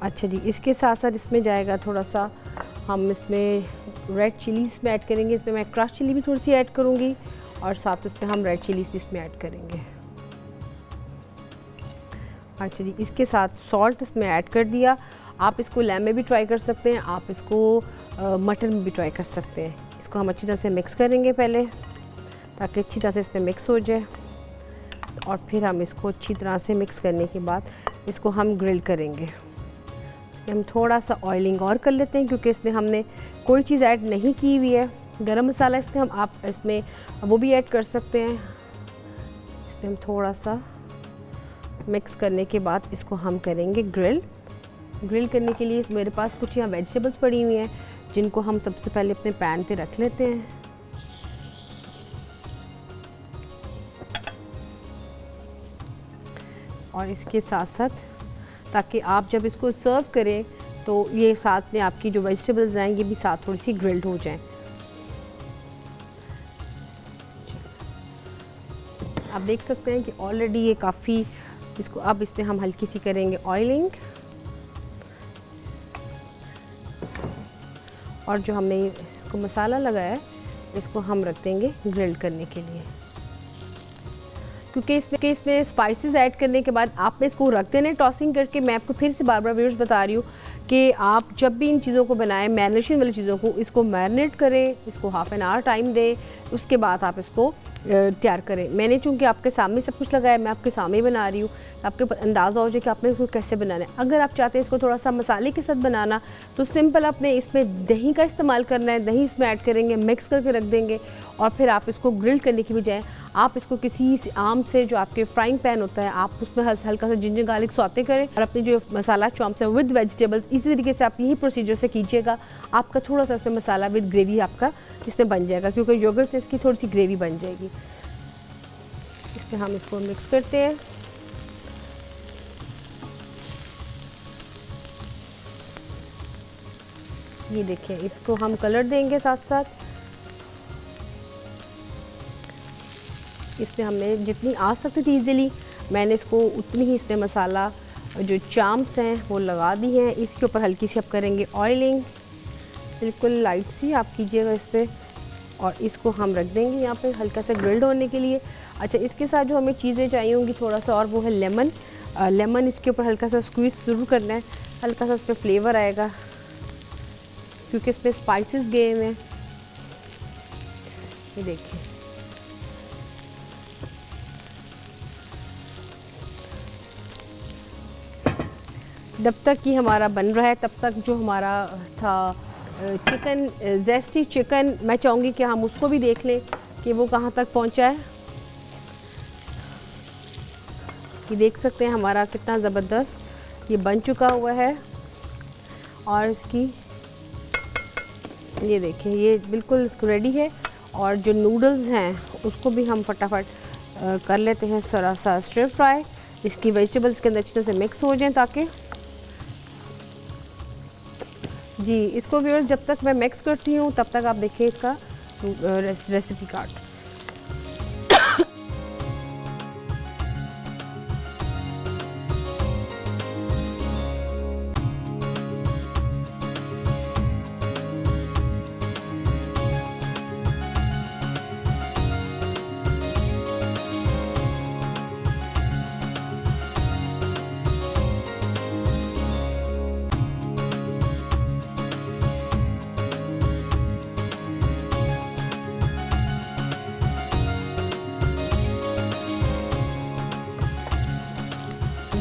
अच्छा जी, इसके साथ साथ इसमें जाएगा थोड़ा सा, हम इसमें रेड चिलीज़ में ऐड करेंगे। इसमें मैं क्रश चिली भी थोड़ी सी ऐड करूँगी और साथ इसमें हम रेड चिलीज़ भी इसमें ऐड करेंगे। अच्छा जी, इसके साथ सॉल्ट इसमें ऐड कर दिया। आप इसको लैम में भी ट्राई कर सकते हैं, आप इसको मटन में भी ट्राई कर सकते हैं। इसको हम अच्छी तरह से मिक्स करेंगे पहले ताकि अच्छी तरह से इसमें मिक्स हो जाए और फिर हम इसको अच्छी तरह से मिक्स करने के बाद इसको हम ग्रिल करेंगे। हम थोड़ा सा ऑयलिंग और कर लेते हैं क्योंकि इसमें हमने कोई चीज़ ऐड नहीं की हुई है। गरम मसाला इसमें आप इसमें वो भी ऐड कर सकते हैं। इसमें हम थोड़ा सा मिक्स करने के बाद इसको हम करेंगे ग्रिल करने के लिए मेरे पास कुछ यहाँ वेजिटेबल्स पड़ी हुई हैं जिनको हम सबसे पहले अपने पैन पे रख लेते हैं। और इसके साथ साथ ताकि आप जब इसको सर्व करें तो ये साथ में आपकी जो वेजिटेबल्स हैं ये भी साथ थोड़ी सी ग्रिल्ड हो जाएं। आप देख सकते हैं कि ऑलरेडी ये काफ़ी, इसको अब इसमें हम हल्की सी करेंगे ऑयलिंग और जो हमने इसको मसाला लगाया है इसको हम रख देंगे ग्रिल करने के लिए। क्योंकि इसमें स्पाइसेस ऐड करने के बाद आप इसको रख देना टॉसिंग करके। मैं आपको फिर से बार बार व्यूअर्स बता रही हूँ कि आप जब भी इन चीज़ों को बनाएं, मैरिनेशन वाली चीज़ों को, इसको मैरिनेट करें, इसको हाफ़ एन आवर टाइम दें, उसके बाद आप इसको तैयार करें। मैंने चूँकि आपके सामने सब कुछ लगाया, मैं आपके सामने ही बना रही हूँ, तो आपके अंदाज़ा हो जाए कि आपने इसको कैसे बनाना है। अगर आप चाहते हैं इसको थोड़ा सा मसाले के साथ बनाना तो सिंपल आपने इसमें दही का इस्तेमाल करना है। दही इसमें ऐड करेंगे, मिक्स करके रख देंगे और फिर आप इसको ग्रिल करने की बजाय आप इसको किसी आम से जो आपके फ्राइंग पैन होता है आप उसमें हल्का सा जिंजर गार्लिक सौते करें और अपनी जो मसाला चॉम्प्स है विद वेजिटेबल्स, इसी तरीके से आप यही प्रोसीजर से कीजिएगा। आपका थोड़ा सा इसमें मसाला विद ग्रेवी आपका इसमें बन जाएगा क्योंकि योगर्ट से इसकी थोड़ी सी ग्रेवी बन जाएगी। इसमें हम इसको मिक्स करते हैं। ये देखिए, इसको हम कलर देंगे साथ साथ। इसमें हमने जितनी आ सकती थी ईज़िली मैंने इसको उतनी ही इसमें मसाला जो चाम्स हैं वो लगा दी हैं। इसके ऊपर हल्की सी आप करेंगे ऑयलिंग, बिल्कुल लाइट सी आप कीजिएगा इस पर और इसको हम रख देंगे यहाँ पे हल्का सा ग्रिल्ड होने के लिए। अच्छा, इसके साथ जो हमें चीज़ें चाहिए होंगी थोड़ा सा और वो है लेमन इसके ऊपर हल्का सा स्क्वीज़ ज़रूर करना है, हल्का सा इसमें फ्लेवर आएगा क्योंकि इसमें स्पाइसेस गए हुए हैं। ये देखिए, जब तक ये हमारा बन रहा है तब तक जो हमारा था चिकन, ज़ेस्टी चिकन, मैं चाहूँगी कि हम उसको भी देख लें कि वो कहाँ तक पहुँचा है। ये देख सकते हैं हमारा कितना ज़बरदस्त ये बन चुका हुआ है और इसकी ये देखिए ये बिल्कुल इसको रेडी है। और जो नूडल्स हैं उसको भी हम फटाफट कर लेते हैं थोड़ा सा स्टिर फ्राई, इसकी वेजिटेबल्स के अंदर अच्छी तरह से मिक्स हो जाएं ताकि जी इसको व्यूअर्स जब तक मैं मिक्स करती हूँ तब तक आप देखिए इसका रेसिपी कार्ड।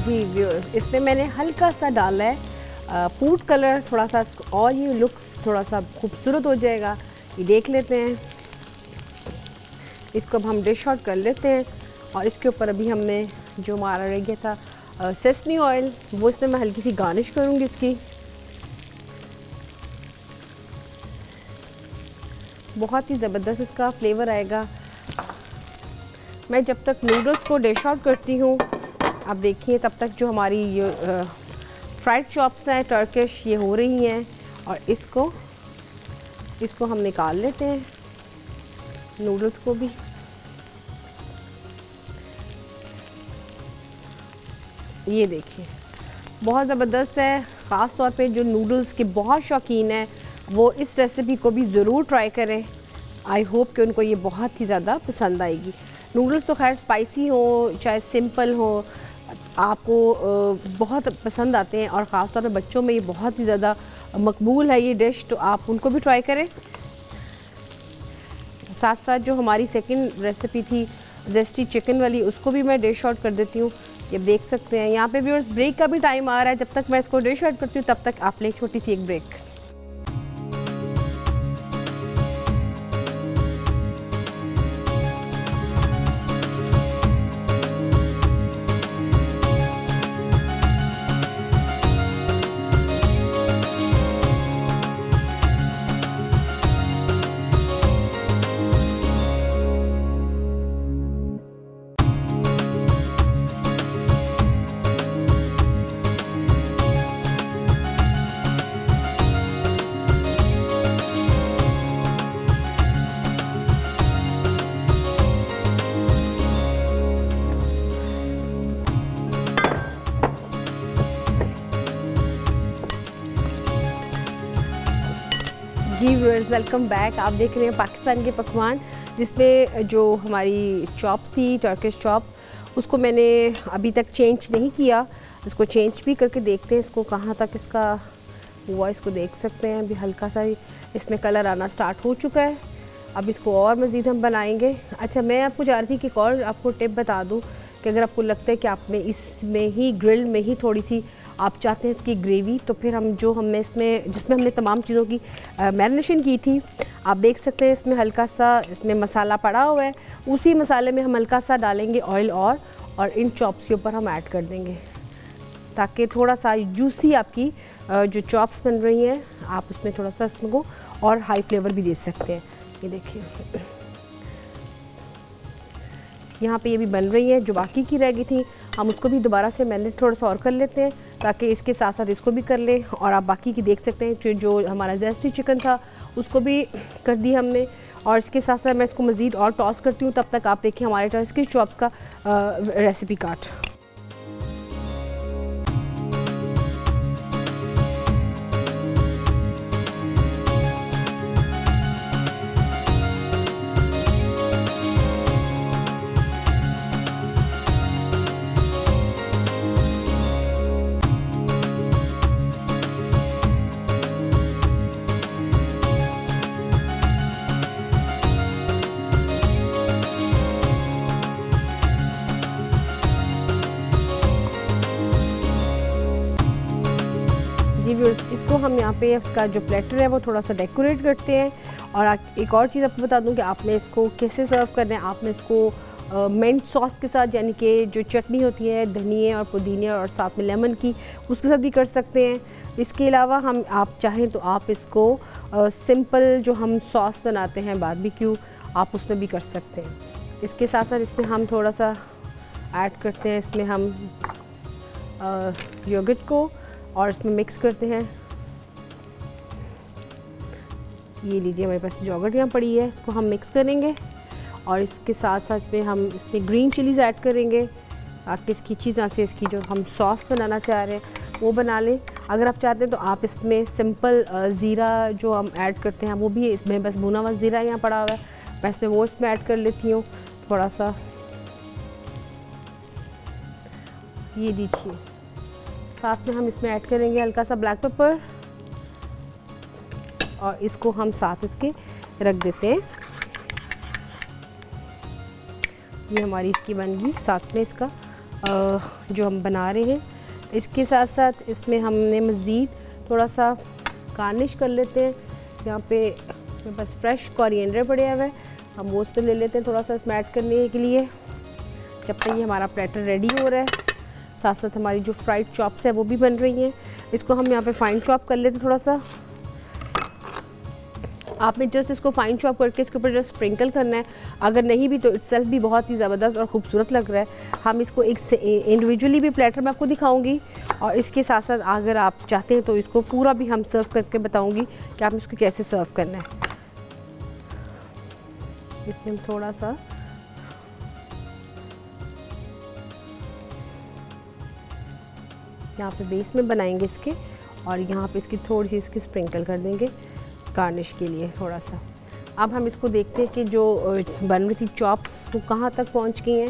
जी व्यूअर्स, इसमें मैंने हल्का सा डाला है फूड कलर, थोड़ा सा और ये लुक्स थोड़ा सा खूबसूरत हो जाएगा। ये देख लेते हैं। इसको अब हम डिश आउट कर लेते हैं और इसके ऊपर अभी हमने जो हमारा रह गया था सेसमी ऑयल, वो इसमें मैं हल्की सी गार्निश करूँगी इसकी। बहुत ही ज़बरदस्त इसका फ्लेवर आएगा। मैं जब तक नूडल्स को डिश आउट करती हूँ, आप देखिए तब तक जो हमारी ये फ्राइड चॉप्स हैं टर्किश, ये हो रही हैं और इसको हम निकाल लेते हैं नूडल्स को भी। ये देखिए बहुत ज़बरदस्त है। ख़ास तौर पे जो नूडल्स के बहुत शौकीन हैं वो इस रेसिपी को भी ज़रूर ट्राई करें। आई होप कि उनको ये बहुत ही ज़्यादा पसंद आएगी। नूडल्स तो खैर स्पाइसी हो चाहे सिंपल हो, आपको बहुत पसंद आते हैं और ख़ास तौर पे बच्चों में ये बहुत ही ज़्यादा मकबूल है ये डिश, तो आप उनको भी ट्राई करें। साथ साथ जो हमारी सेकंड रेसिपी थी जेस्टी चिकन वाली, उसको भी मैं डिश आउट कर देती हूँ। ये देख सकते हैं यहाँ पे व्यूअर्स ब्रेक का भी टाइम आ रहा है। जब तक मैं इसको डिश आउट करती हूँ तब तक आप ले छोटी सी एक ब्रेक। जी व्यूअर्स, वेलकम बैक। आप देख रहे हैं पाकिस्तान के पकवान, जिसमें जो हमारी चॉप्स थी टर्किश चॉप्स, उसको मैंने अभी तक चेंज नहीं किया। इसको चेंज भी करके देखते हैं इसको कहाँ तक इसका हुआ। इसको देख सकते हैं अभी हल्का सा इसमें कलर आना स्टार्ट हो चुका है। अब इसको और मज़ीद हम बनाएंगे। अच्छा, मैं आपको चाह रही थी कि एक और आपको टिप बता दूँ कि अगर आपको लगता है कि आप में इसमें ही ग्रिल में ही थोड़ी सी आप चाहते हैं इसकी ग्रेवी, तो फिर हम जो हमने इसमें जिसमें हमने तमाम चीज़ों की मैरिनेशन की थी, आप देख सकते हैं इसमें हल्का सा इसमें मसाला पड़ा हुआ है। उसी मसाले में हम हल्का सा डालेंगे ऑयल और इन चॉप्स के ऊपर हम ऐड कर देंगे, ताकि थोड़ा सा जूसी आपकी जो चॉप्स बन रही हैं आप उसमें थोड़ा सा इसको और हाई फ्लेवर भी दे सकते हैं। ये देखिए यहाँ पे ये भी बन रही है। जो बाकी की रह गई थी हम उसको भी दोबारा से मैरिनेट थोड़ा सा और कर लेते हैं, ताकि इसके साथ साथ इसको भी कर लें। और आप बाकी की देख सकते हैं जो हमारा जेस्टी चिकन था उसको भी कर दी हमने, और इसके साथ साथ मैं इसको मज़ीद और टॉस करती हूँ। तब तक आप देखिए हमारे टर्किश चॉप्स का रेसिपी कार्ड। इसको हम यहाँ पे इसका जो प्लेटर है वो थोड़ा सा डेकोरेट करते हैं। और एक और चीज़ आपको बता दूँ कि आपने इसको कैसे सर्व करना है। आपने इसको मिंट सॉस के साथ, यानी कि जो चटनी होती है धनिए और पुदीने और साथ में लेमन की, उसके साथ भी कर सकते हैं। इसके अलावा हम आप चाहें तो आप इसको सिंपल जो हम सॉस बनाते हैं बारबेक्यू, आप उसमें भी कर सकते हैं। इसके साथ साथ इसमें हम थोड़ा सा ऐड करते हैं, इसमें हम योगर्ट को और इसमें मिक्स करते हैं। ये लीजिए हमारे पास योगर्ट यहाँ पड़ी है, इसको हम मिक्स करेंगे और इसके साथ साथ इसमें ग्रीन चिलीज़ ऐड करेंगे, ताकि इसकी चीज़ से इसकी जो हम सॉस बनाना चाह रहे हैं वो बना लें। अगर आप चाहते हैं तो आप इसमें सिंपल ज़ीरा जो हम ऐड करते हैं वो भी, इसमें बस भुना हुआ ज़ीरा यहाँ पड़ा हुआ है, मैं इसमें वो इसमें ऐड कर लेती हूँ थोड़ा सा। ये दीजिए, साथ में हम इसमें ऐड करेंगे हल्का सा ब्लैक पेपर और इसको हम साथ इसके रख देते हैं। ये हमारी इसकी बन गई, साथ में इसका जो हम बना रहे हैं। इसके साथ साथ इसमें हमने मज़ीद थोड़ा सा गार्निश कर लेते हैं। यहाँ पे मेरे पास फ्रेश कोरिएंडर पड़े हुआ है, हम वो उस पर ले लेते हैं थोड़ा सा इसमें ऐड करने के लिए। जब तक ये हमारा प्लेटर रेडी हो रहा है, साथ साथ हमारी जो फ्राइड चॉप्स है वो भी बन रही हैं। इसको हम यहाँ पे फाइन चॉप कर लेते हैं थोड़ा सा। आपने जस्ट इसको फाइन चॉप करके इसके ऊपर जस्ट स्प्रिंकल करना है। अगर नहीं भी तो इटसेल्फ भी बहुत ही ज़बरदस्त और ख़ूबसूरत लग रहा है। हम इसको एक से इंडिविजुअली भी प्लेटर में आपको दिखाऊंगी, और इसके साथ साथ अगर आप चाहते हैं तो इसको पूरा भी हम सर्व करके बताऊंगी कि आप इसको कैसे सर्व करना है। इसमें थोड़ा सा यहाँ पे बेस में बनाएंगे इसके, और यहाँ पे इसकी थोड़ी सी इसकी स्प्रिंकल कर देंगे गार्निश के लिए थोड़ा सा। अब हम इसको देखते हैं कि जो बन रही थी चॉप्स वो कहाँ तक पहुँच गई हैं।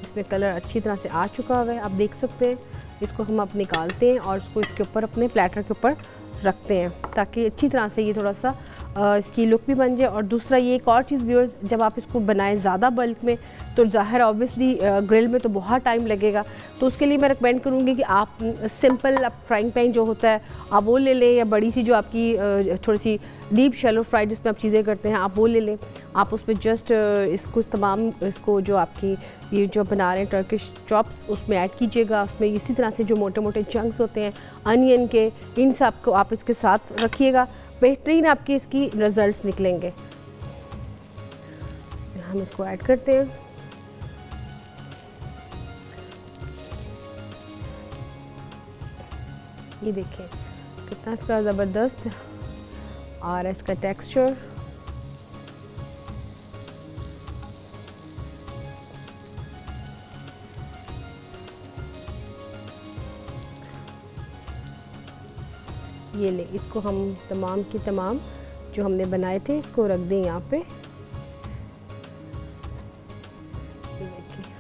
इसमें कलर अच्छी तरह से आ चुका हुआ है, आप देख सकते हैं। इसको हम अब निकालते हैं और इसको इसके ऊपर अपने प्लेटर के ऊपर रखते हैं, ताकि अच्छी तरह से ये थोड़ा सा इसकी लुक भी बन जाए। और दूसरा ये एक और चीज़ व्यूअर्स, जब आप इसको बनाएं ज़्यादा बल्क में तो ज़ाहिर ऑब्वियसली ग्रिल में तो बहुत टाइम लगेगा, तो उसके लिए मैं रिकमेंड करूँगी कि आप सिंपल आप फ्राइंग पैन जो होता है आप वो ले लें, या बड़ी सी जो आपकी थोड़ी सी डीप शैलो फ्राई जिसमें आप चीज़ें करते हैं आप वो ले लें। आप उसमें जस्ट इसको तमाम इसको जो आपकी ये जो बना रहे हैं टर्किश चॉप्स उसमें ऐड कीजिएगा। उसमें इसी तरह से जो मोटे मोटे चंक्स होते हैं अनियन के, इन सब को आप इसके साथ रखिएगा, बेहतरीन आपके इसकी रिजल्ट्स निकलेंगे। हम इसको ऐड करते हैं। ये देखें कितना इसका ज़बरदस्त आ रहा है इसका टेक्सचर। ये ले, इसको हम तमाम की तमाम जो हमने बनाए थे इसको रख दें यहाँ पे।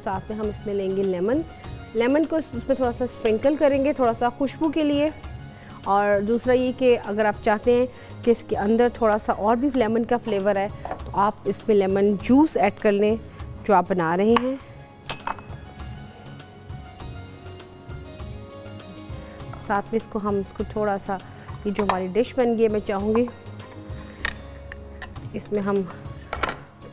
साथ में हम इसमें लेंगे लेमन को उसमें थोड़ा सा स्प्रिंकल करेंगे थोड़ा सा खुशबू के लिए। और दूसरा ये कि अगर आप चाहते हैं कि इसके अंदर थोड़ा सा और भी लेमन का फ्लेवर है तो आप इसमें लेमन जूस ऐड कर लें जो आप बना रहे हैं। साथ में इसको हम इसको थोड़ा सा, ये जो हमारी डिश बन गई है, मैं चाहूँगी इसमें हम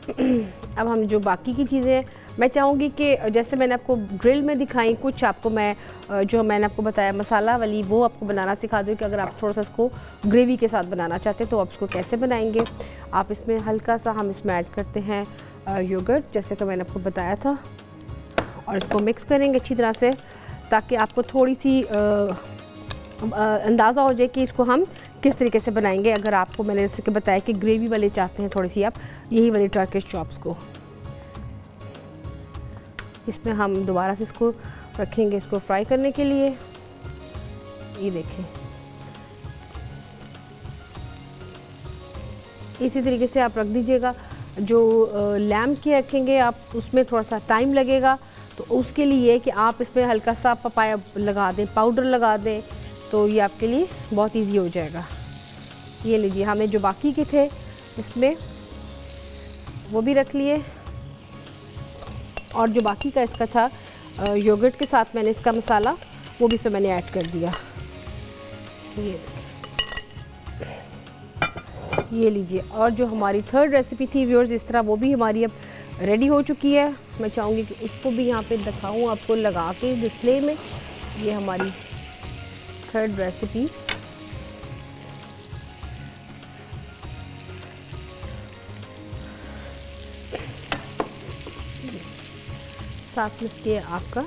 अब हम जो बाकी की चीज़ें हैं मैं चाहूँगी कि जैसे मैंने आपको ग्रिल में दिखाई, कुछ आपको मैं जो मैंने आपको बताया मसाला वाली वो आपको बनाना सिखा दूँ कि अगर आप थोड़ा सा इसको ग्रेवी के साथ बनाना चाहते हैं तो आप इसको कैसे बनाएंगे। आप इसमें हल्का सा हम इसमें ऐड करते हैं योगर्ट, जैसे कि मैंने आपको बताया था, और इसको मिक्स करेंगे अच्छी तरह से ताकि आपको थोड़ी सी अंदाज़ा हो जाए कि इसको हम किस तरीके से बनाएंगे। अगर आपको मैंने जैसे कि बताया कि ग्रेवी वाले चाहते हैं थोड़ी सी, आप यही वाली टर्किश चॉप्स को इसमें हम दोबारा से इसको रखेंगे इसको फ्राई करने के लिए। ये देखें इसी तरीके से आप रख दीजिएगा। जो लैम्ब के रखेंगे आप उसमें थोड़ा सा टाइम लगेगा, तो उसके लिए कि आप इसमें हल्का सा पपाया लगा दें, पाउडर लगा दें, तो ये आपके लिए बहुत इजी हो जाएगा। ये लीजिए, हमें जो बाकी के थे इसमें वो भी रख लिए, और जो बाकी का इसका था योगर्ट के साथ मैंने इसका मसाला वो भी इसमें मैंने ऐड कर दिया। ये लीजिए, और जो हमारी थर्ड रेसिपी थी व्यूअर्स इस तरह, वो भी हमारी अब रेडी हो चुकी है। मैं चाहूँगी कि इसको भी यहाँ पे दिखाऊँ आपको लगा के डिस्प्ले में। ये हमारी थर्ड रेसिपी साथ में इसके आपका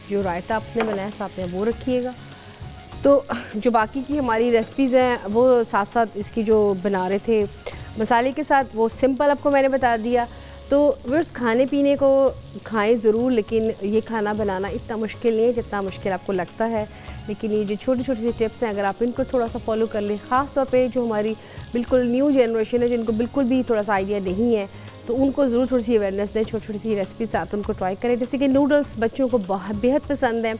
जो रायता आपने बनाया साथ में वो रखिएगा। तो जो बाकी की हमारी रेसिपीज़ हैं वो साथ साथ इसकी जो बना रहे थे मसाले के साथ वो सिंपल आपको मैंने बता दिया। तो बस खाने पीने को खाएं ज़रूर, लेकिन ये खाना बनाना इतना मुश्किल नहीं है जितना मुश्किल आपको लगता है। लेकिन ये जो छोटी छोटी सी टिप्स हैं अगर आप इनको थोड़ा सा फॉलो कर लें, ख़ास तौर पे जो हमारी बिल्कुल न्यू जनरेशन है जिनको बिल्कुल भी थोड़ा सा आइडिया नहीं है, तो उनको ज़रूर थोड़ी सी अवेयरनेस दें। छोटी छोटी सी रेसिपी साथ उनको ट्राई करें। जैसे कि नूडल्स बच्चों को बहुत बेहद पसंद हैं,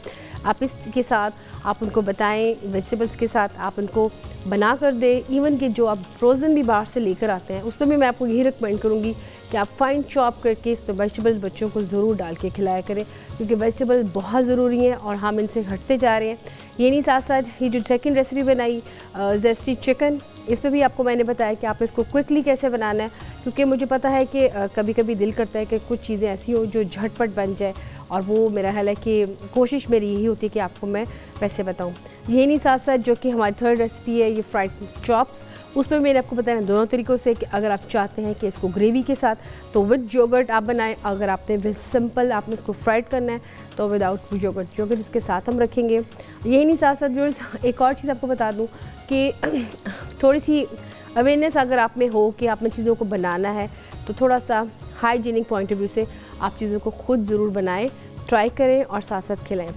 आप इसके साथ आप उनको बताएं, वेजिटेबल्स के साथ आप उनको बना कर दें। इवन कि जो आप फ्रोज़न भी बाहर से लेकर आते हैं उसमें भी मैं आपको यही रिकमेंड करूँगी कि आप फाइन चॉप करके इसमें वेजिटेबल्स बच्चों को ज़रूर डाल के खिलाया करें, क्योंकि वेजिटेबल्स बहुत ज़रूरी हैं और हम इनसे हटते जा रहे हैं। ये नहीं, साथ साथ ये जो सेकंड रेसिपी बनाई ज़ेस्टी चिकन, इस पर भी आपको मैंने बताया कि आप इसको क्विकली कैसे बनाना है, क्योंकि मुझे पता है कि कभी कभी दिल करता है कि कुछ चीज़ें ऐसी हो जो झटपट बन जाए, और वो मेरा ख्याल है कि कोशिश मेरी यही होती है कि आपको मैं वैसे बताऊं। यही नहीं, साथ साथ जो कि हमारी थर्ड रेसिपी है ये फ्राइड चॉप्स, उसमें मैंने आपको बताया दोनों तरीक़ों से कि अगर आप चाहते हैं कि इसको ग्रेवी के साथ तो विद योगर्ट आप बनाएं, अगर आपने सिंपल आपने इसको फ्राइड करना है तो विदाउट योगर्ट इसके साथ हम रखेंगे। यही नहीं, साथ साथ व्यूअर्स एक और चीज़ आपको बता दूँ कि थोड़ी सी अवेयरनेस अगर आप में हो कि आपने चीज़ों को बनाना है तो थोड़ा सा हाइजीनिक पॉइंट ऑफ व्यू से आप चीज़ों को खुद ज़रूर बनाएं, ट्राई करें और साथ साथ खिलाएं।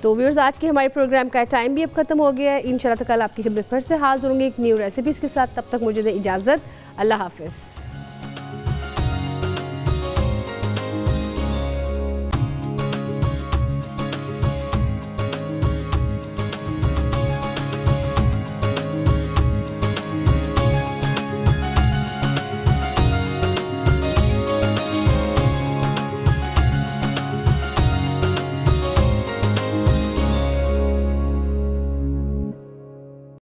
तो व्यूअर्स आज के हमारे प्रोग्राम का टाइम भी अब खत्म हो गया है। इंशाल्लाह कल आपकी खिदमत फिर से हाज़िर होंगे एक न्यू रेसिपीज़ के साथ। तब तक मुझे दें इजाज़त। अल्लाह हाफ़िज़।